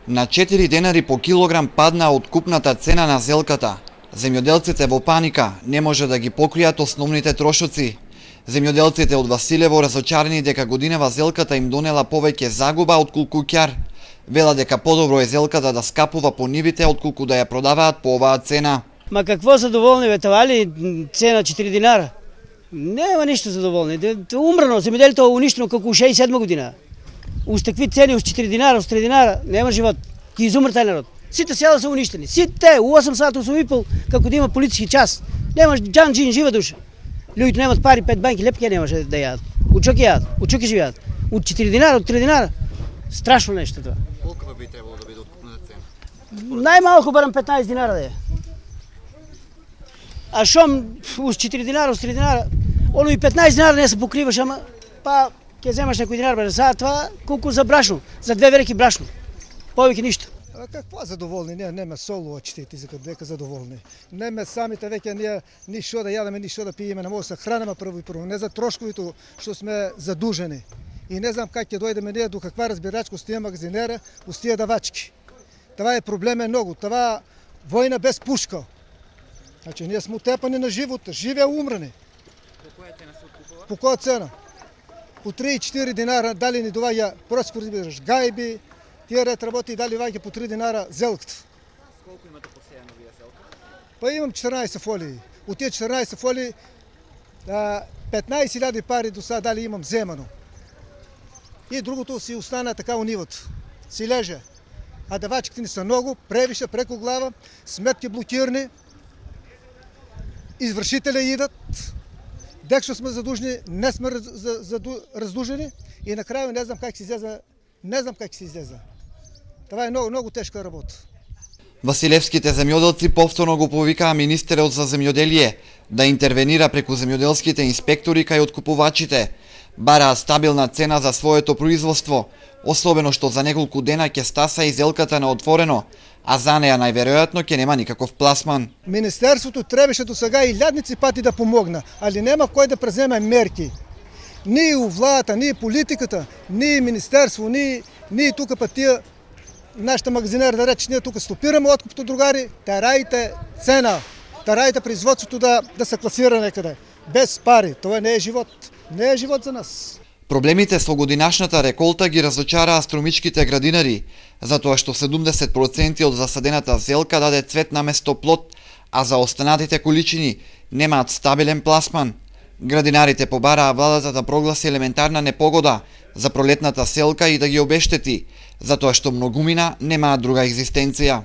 На 4 денари по килограм падна откупната цена на зелката. Земјоделците во паника не може да ги покријат основните трошоци. Земјоделците од Василево разочарени дека годинава зелката им донела повеќе загуба отколку ќар. Вела дека подобро е зелката да скапува по нивите отколку да ја продаваат по оваа цена. Ма какво задоволни бе, това ли цена 4 динара? Нема ништо задоволни. Умрано, земјоделието уништено како у 67 година. Уз такви цени, уз 4 динара, уз 3 динара, нема живот. Ки изумр тај народ. Сите села се уништени. Сите, у 8 сата, 8 и пол, како да има политички час. Нема джан, джин, жива душа. Луѓето немат пари, 5 банки, лепке немаше да јадат. Учоки јадат, учоки живеат. Од 4 динара, од 3 динара. Страшно нешто тоа. Колку би требало да биде откупната цена? Најмалку барам 15 динара да е. А шом уз 4 динара, уз 3 динара, оно и 15 динара не се покриваш, ама па ќе земаш некој динар, бе, сега това колку за брашно, за 2 вереки брашно. Повеќе ништо. А какво задоволни? Ние нема соло очите за дека задоволни. Нема самите веќе ние ни што да јадеме, ни што да пиеме, не може да хранеме прво и прво, не за трошковите што сме задужени. И не знам как ќе дојдеме ние до каква разбирачка с тие магазинера, с тие давачки. Това е проблеме многу, това војна без пушка. Значи ние сме утепани на живота, живе умрани. По која цена се откупува? По која цена? По 3-4 динара дали ни доваѓа просто разбираш гајби, тие ред работи дали ваѓа по 3 динара зелката. Колку имате посејано вие зелка? Па имам 14 фолии. От тие 14 фолии 15.000 пари до сега дали имам земано. И другото си остана така у нивото. Си леже. А давачките ни са много, превише, преко глава, сметки блокирани, извършителя идат, декшо сме задужни, не сме раздужени и накрая не знам как си излезе. Това е много тежка работа. Василевските земјоделци повторно го повикаа министерот за земјоделие да интервенира преку земјоделските инспектори кај откупувачите. Бараат стабилна цена за своето производство, особено што за неколку дена ќе стаса и зелката на отворено, а за неја најверојатно ќе нема никаков пласман. Министерството требаше до сега и илјадници пати да помогна, али нема кој да преземе мерки. Ни у владата, ни политиката, ни министерство, ни тука па тие нашите магазинери да рече, ние тука стопираме откупто другари, тарајте цена, тарајте производството да се класира некаде. Без пари, тоа не е живот. Не е живот за нас. Проблемите со годинашната реколта ги разочараа струмичките градинари, затоа што 70% од засадената зелка даде цвет наместо плод, а за останатите количини немаат стабилен пласман. Градинарите побараа владата да прогласи елементарна непогода за пролетната селка и да ги обештети, затоа што многумина немаат друга екзистенција.